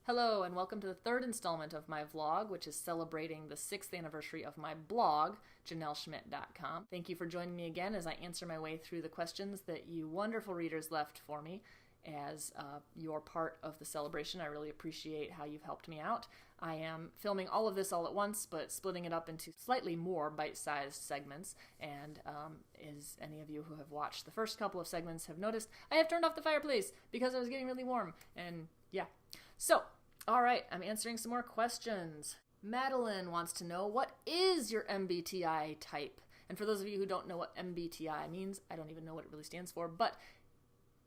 Hello, and welcome to the third installment of my vlog, which is celebrating the 6th anniversary of my blog, JanelleSchmidt.com. Thank you for joining me again as I answer my way through the questions that you wonderful readers left for me as you're part of the celebration. I really appreciate how you've helped me out. I am filming all of this all at once, but splitting it up into slightly more bite-sized segments, and as any of you who have watched the first couple of segments have noticed, I have turned off the fireplace because I was getting really warm, and yeah. So, alright, I'm answering some more questions. Madeline wants to know, what is your MBTI type? And for those of you who don't know what MBTI means, I don't even know what it really stands for, but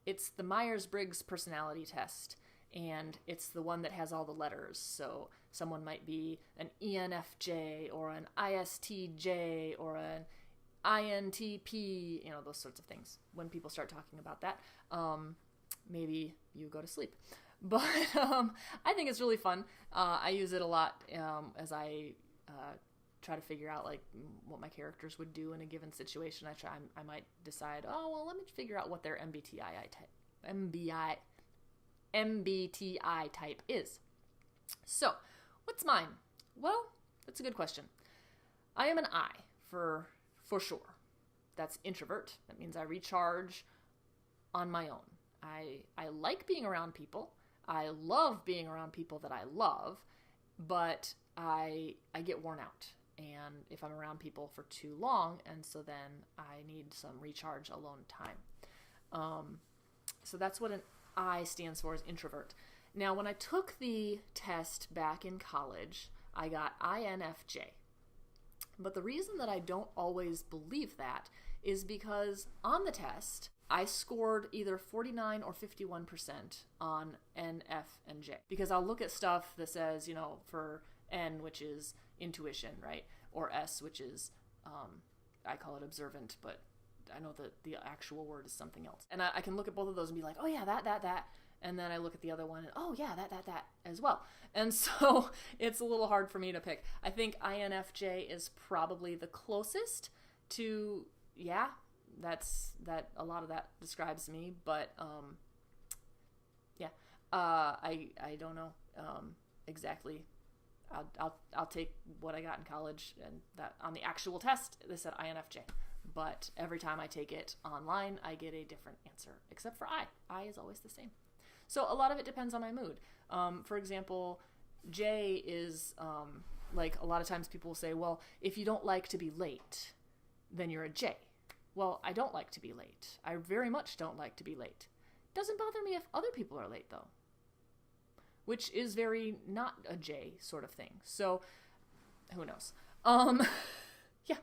it's the Myers-Briggs personality test, and it's the one that has all the letters. So someone might be an ENFJ or an ISTJ or an INTP, those sorts of things. When people start talking about that, maybe you go to sleep. But I think it's really fun. I use it a lot as I try to figure out what my characters would do in a given situation. I might decide, let me figure out what their MBTI type is. So, what's mine? Well, that's a good question. I am an I for sure. That's introvert. That means I recharge on my own. I like being around people. I love being around people that I love, but I get worn out. And if I'm around people for too long, and so then I need some recharge alone time. So that's what an I stands for, is introvert. Now, when I took the test back in college, I got INFJ. But the reason that I don't always believe that is because on the test, I scored either 49 or 51% on N, F, and J. Because I'll look at stuff that says, for N, which is intuition, right? Or S, which is, I call it observant, but I know that the actual word is something else. And I can look at both of those and be like, oh yeah, that. And then I look at the other one and, oh yeah, that as well. And so it's a little hard for me to pick. I think INFJ is probably the closest to, yeah, a lot of that describes me, but yeah, I don't know exactly. I'll take what I got in college, and that on the actual test they said INFJ, but every time I take it online I get a different answer, except for I is always the same. So a lot of it depends on my mood. For example, J is a lot of times people will say, well, if you don't like to be late, then you're a J. Well, I don't like to be late. I very much don't like to be late. Doesn't bother me if other people are late, though. Which is very not a J sort of thing. So, who knows? Yeah.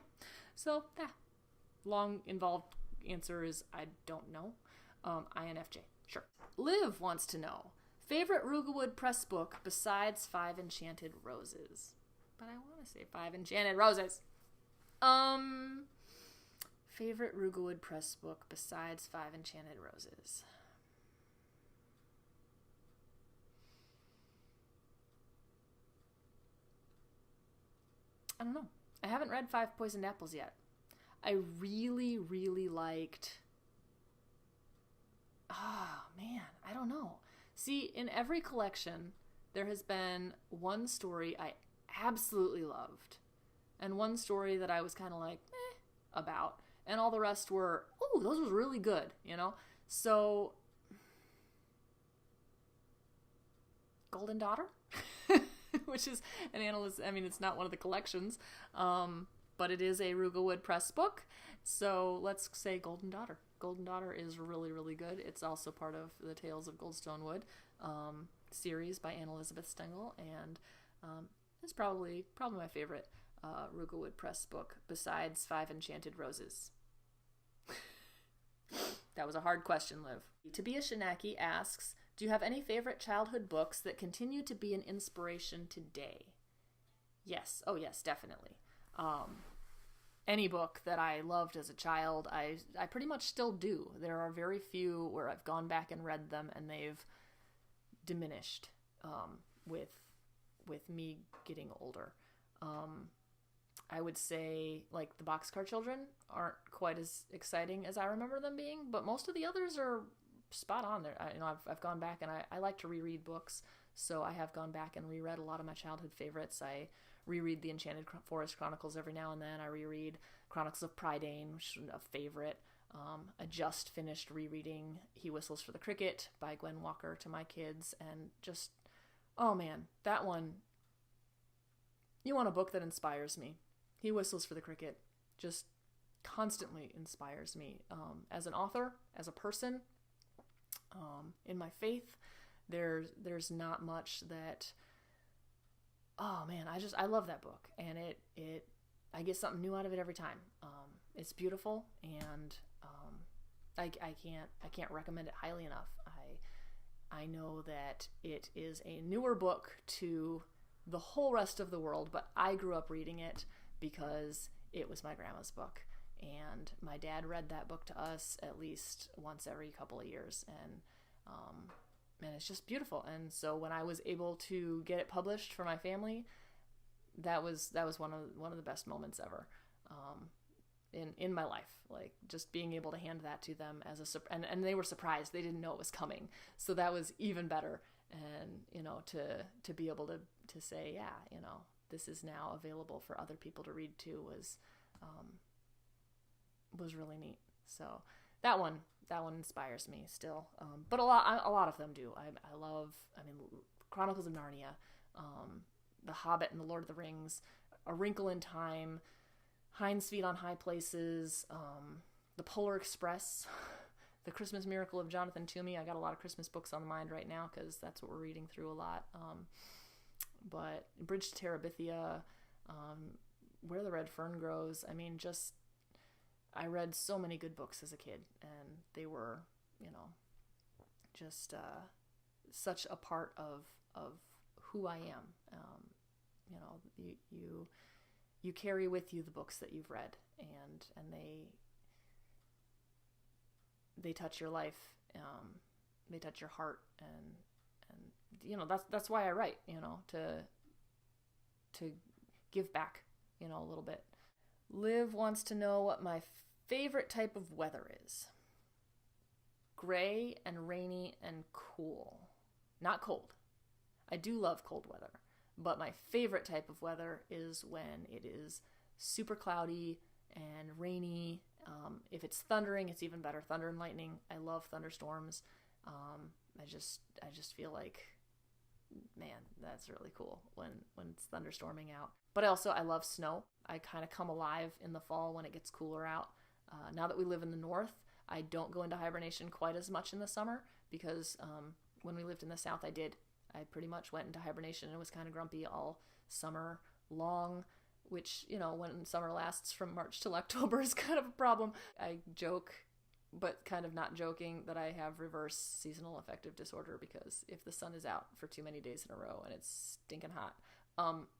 So, long, involved answer is I don't know. INFJ, sure. Liv wants to know, favorite Rooglewood press book besides 5 Enchanted Roses? But I want to say 5 Enchanted Roses. Favorite Rooglewood press book besides 5 Enchanted Roses? I don't know. I haven't read 5 Poisoned Apples yet. I really, really liked... man, I don't know. See, in every collection, there has been one story I absolutely loved, and one story that I was kind of like, about. And all the rest were, those was really good, So, Golden Daughter, which is an analyst. I mean, it's not one of the collections, but it is a Rooglewood press book. So let's say Golden Daughter. Golden Daughter is really, really good. It's also part of the Tales of Goldstone Wood series by Anne Elizabeth Stengel, and it's probably my favorite Rooglewood press book besides 5 Enchanted Roses. That was a hard question, Liv. Tabia Shanaki asks, do you have any favorite childhood books that continue to be an inspiration today? Yes. Oh yes, definitely. Any book that I loved as a child, I pretty much still do. There are very few where I've gone back and read them and they've diminished with me getting older. I would say, the Boxcar Children aren't quite as exciting as I remember them being, but most of the others are spot on there. I've gone back and I like to reread books, So I have gone back and reread a lot of my childhood favorites. I reread the Enchanted Forest Chronicles every now and then. I reread Chronicles of Prydain, which is a favorite. I just finished rereading He Whistles for the Cricket by Gwen Walker to my kids, and just, oh man, that one, you want a book that inspires me. He Whistles for the Cricket just constantly inspires me. As an author, as a person, in my faith, there's not much that, oh man, I love that book, and I get something new out of it every time. It's beautiful, and I can't recommend it highly enough. I know that it is a newer book to the whole rest of the world, but I grew up reading it because it was my grandma's book, and my dad read that book to us at least once every couple of years, and it's just beautiful. And so when I was able to get it published for my family, that was one of the best moments ever. In my life, like just being able to hand that to them as and they were surprised. They didn't know it was coming, so that was even better. And to be able to say, yeah, this is now available for other people to read too, was really neat. So that one inspires me still, but a lot of them do. I love Chronicles of Narnia, The Hobbit and the Lord of the Rings, A Wrinkle in Time, Hind's Feet on High Places, The Polar Express, The Christmas Miracle of Jonathan Toomey. I got a lot of Christmas books on the mind right now because that's what we're reading through a lot. But Bridge to Terabithia, Where the Red Fern Grows. I read so many good books as a kid, and they were, just such a part of who I am. You carry with you the books that you've read, and they touch your life, they touch your heart, and that's why I write, to give back, a little bit. Liv wants to know what my favorite type of weather is. Gray and rainy and cool. Not cold. I do love cold weather. But my favorite type of weather is when it is super cloudy and rainy. If it's thundering, it's even better. Thunder and lightning. I love thunderstorms. I just feel like, man, that's really cool when it's thunderstorming out. But I love snow. I kind of come alive in the fall when it gets cooler out. Now that we live in the north, I don't go into hibernation quite as much in the summer because when we lived in the south, I did. I pretty much went into hibernation and was kind of grumpy all summer long, which, when summer lasts from March till October is kind of a problem. I joke, but kind of not joking, that I have reverse seasonal affective disorder because if the sun is out for too many days in a row and it's stinking hot,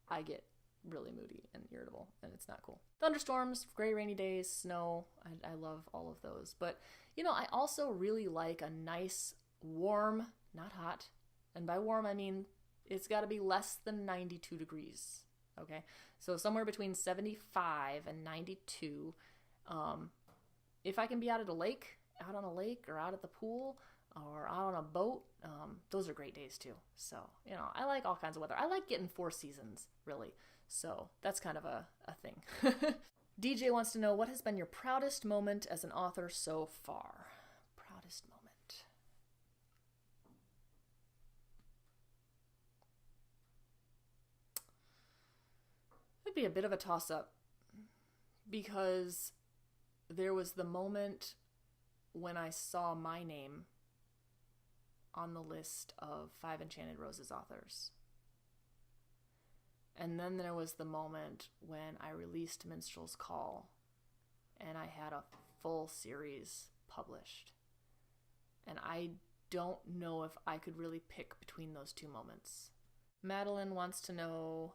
I get really moody and irritable, and it's not cool. Thunderstorms, gray rainy days, snow, I love all of those. But, I also really like a nice, warm, not hot, and by warm, I mean it's got to be less than 92 degrees, okay? So somewhere between 75 and 92. If I can be out on a lake or out at the pool or out on a boat, those are great days too. So, I like all kinds of weather. I like getting 4 seasons, really. So that's kind of a thing. DJ wants to know, what has been your proudest moment as an author so far? Proudest moment. It'd be a bit of a toss-up because there was the moment when I saw my name on the list of 5 Enchanted Roses authors. And then there was the moment when I released Minstrel's Call and I had a full series published. And I don't know if I could really pick between those two moments. Madeline wants to know,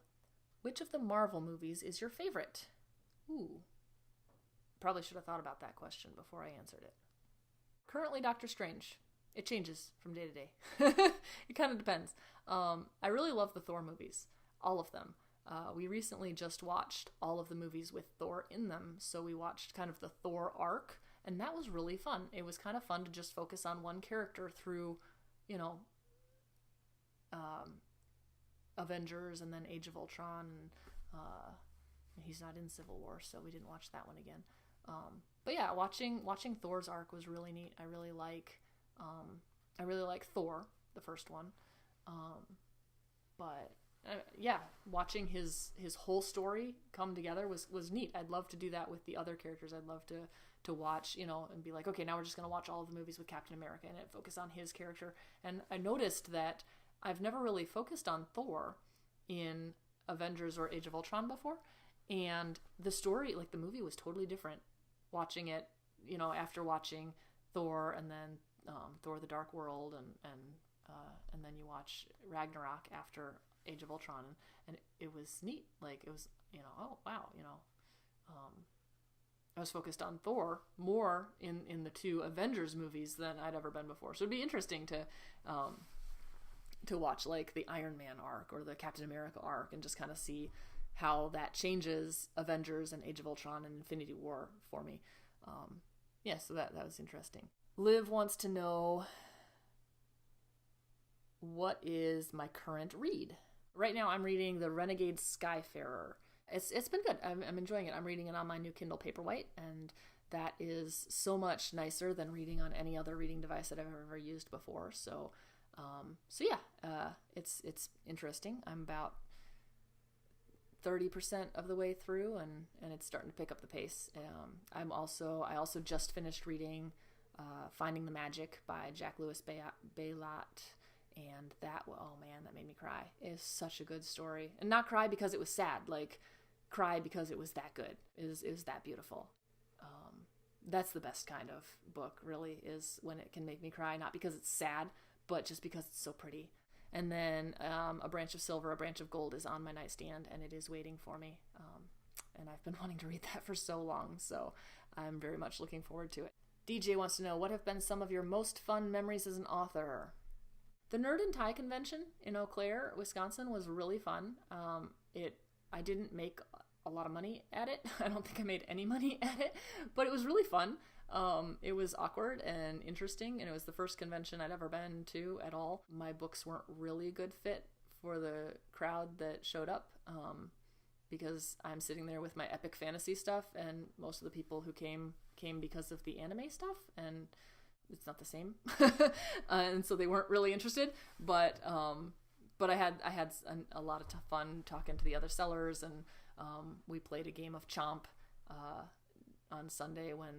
which of the Marvel movies is your favorite? Ooh. Probably should have thought about that question before I answered it. Currently Doctor Strange. It changes from day to day. It kind of depends. I really love the Thor movies. All of them. We recently just watched all of the movies with Thor in them, so we watched kind of the Thor arc, and that was really fun. It was kind of fun to just focus on one character through, Avengers and then Age of Ultron, and he's not in Civil War, so we didn't watch that one again. But yeah, watching Thor's arc was really neat. I really like Thor, the first one. But yeah, watching his whole story come together was neat. I'd love to do that with the other characters. I'd love to watch, and be like, okay, now we're just going to watch all of the movies with Captain America and focus on his character. And I noticed that I've never really focused on Thor in Avengers or Age of Ultron before. And the story, like the movie, was totally different watching it, after watching Thor and then Thor the Dark World and then you watch Ragnarok after Age of Ultron, and it was neat. Like, it was, oh wow, I was focused on Thor more in the two Avengers movies than I'd ever been before. So it'd be interesting to watch like the Iron Man arc or the Captain America arc and just kind of see how that changes Avengers and Age of Ultron and Infinity War for me. So that was interesting. Liv wants to know, what is my current read? Right now I'm reading The Renegade Skyfarer. It's been good. I'm enjoying it. I'm reading it on my new Kindle Paperwhite, and that is so much nicer than reading on any other reading device that I've ever used before. So yeah, it's interesting. I'm about 30% of the way through, and it's starting to pick up the pace. I also just finished reading Finding the Magic by Jack Lewis Baylat, and that made me cry. It's such a good story, and not cry because it was sad, like cry because it was that good. It was that beautiful. That's the best kind of book, really, is when it can make me cry, not because it's sad, but just because it's so pretty. And then A Branch of Silver, A Branch of Gold is on my nightstand, and it is waiting for me. And I've been wanting to read that for so long, so I'm very much looking forward to it. DJ wants to know, what have been some of your most fun memories as an author? The Nerd and Tie convention in Eau Claire, Wisconsin was really fun. I didn't make a lot of money at it. I don't think I made any money at it, but it was really fun. It was awkward and interesting, and it was the first convention I'd ever been to at all. My books weren't really a good fit for the crowd that showed up, because I'm sitting there with my epic fantasy stuff, and most of the people who came because of the anime stuff, and it's not the same. And so they weren't really interested, but I had a lot of fun talking to the other sellers, and we played a game of Chomp on Sunday when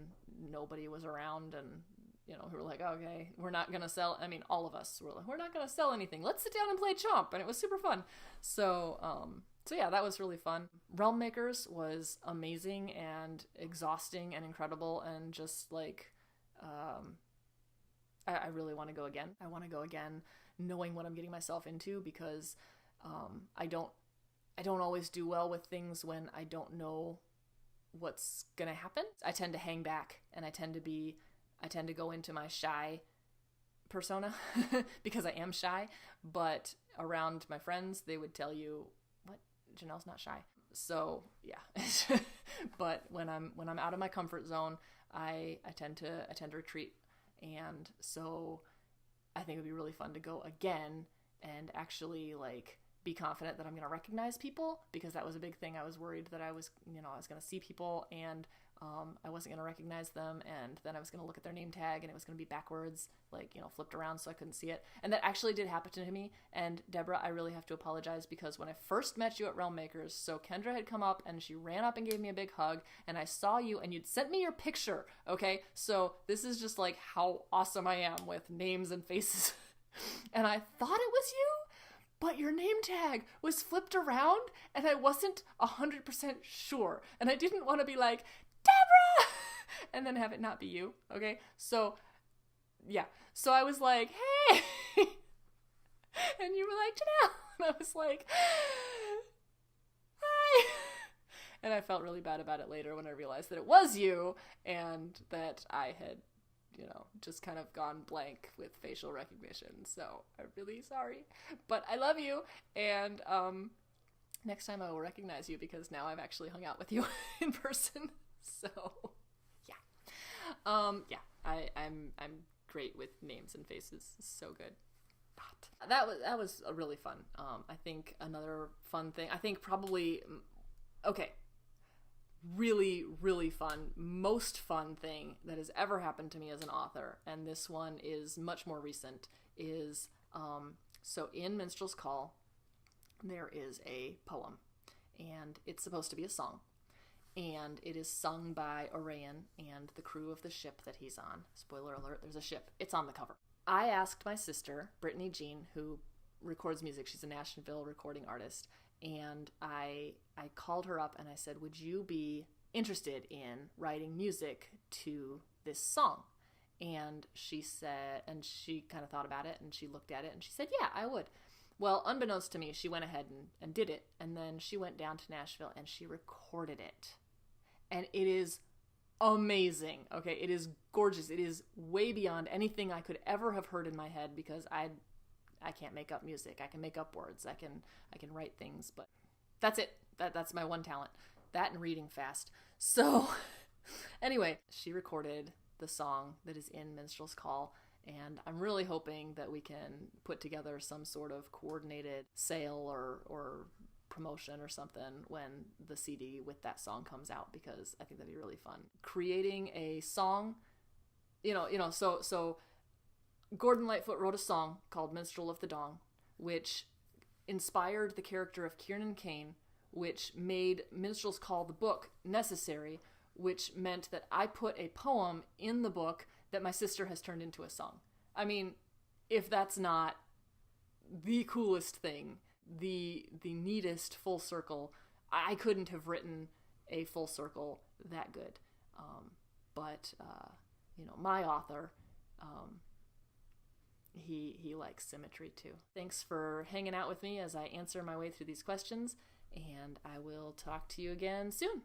nobody was around, and we were like, okay, we're not gonna sell. I mean, all of us were like, we're not gonna sell anything. Let's sit down and play Chomp, and it was super fun. So yeah, that was really fun. Realm Makers was amazing and exhausting and incredible, and just like, I really want to go again. I want to go again, knowing what I'm getting myself into, because I don't always do well with things when I don't know what's gonna happen. I tend to hang back, and I tend to go into my shy persona because I am shy, but around my friends, they would tell you, what, Janelle's not shy. So yeah. But when I'm out of my comfort zone, I tend to retreat. And so I think it would be really fun to go again and actually like be confident that I'm going to recognize people, because that was a big thing. I was worried that I was going to see people and I wasn't going to recognize them, and then I was going to look at their name tag and it was going to be backwards, like, flipped around so I couldn't see it. And that actually did happen to me. And Deborah, I really have to apologize, because when I first met you at Realm Makers, so Kendra had come up and she ran up and gave me a big hug, and I saw you and you'd sent me your picture, okay? So this is just like how awesome I am with names and faces. And I thought it was you, but your name tag was flipped around and I wasn't 100% sure. And I didn't want to be like, Deborah! And then have it not be you, okay? So, yeah. So I was like, hey! And you were like, Janelle! And I was like, hi! And I felt really bad about it later when I realized that it was you, and that I had, just kind of gone blank with facial recognition. So I'm really sorry. But I love you, and next time I will recognize you, because now I've actually hung out with you in person. So, yeah. I'm great with names and faces. So good. not. That was a really fun. I think another fun thing, I think probably, okay, really, really fun, most fun thing that has ever happened to me as an author, and this one is much more recent, is, so in Minstrel's Call, there is a poem, and it's supposed to be a song, and it is sung by Orion and the crew of the ship that he's on. Spoiler alert, there's a ship. It's on the cover. I asked my sister, Brittany Jean, who records music, she's a Nashville recording artist, and I called her up and I said, would you be interested in writing music to this song? And she said, and she kind of thought about it, and she looked at it, and she said, yeah, I would. Well, unbeknownst to me, she went ahead and did it, and then she went down to Nashville and she recorded it. And it is amazing. Okay, it is gorgeous. It is way beyond anything I could ever have heard in my head, because I can't make up music. I can make up words. I can write things, but that's it. That's my one talent. That and reading fast. So anyway, she recorded the song that is in Minstrel's Call, and I'm really hoping that we can put together some sort of coordinated sale or promotion or something when the CD with that song comes out, because I think that'd be really fun. Creating a song, so Gordon Lightfoot wrote a song called Minstrel of the Dawn, which inspired the character of Kieran Kane, which made Minstrel's Call, the book, necessary, which meant that I put a poem in the book that my sister has turned into a song. I mean, if that's not the coolest thing, the neatest full circle, I couldn't have written a full circle that good. But my author, he likes symmetry too. Thanks for hanging out with me as I answer my way through these questions, and I will talk to you again soon.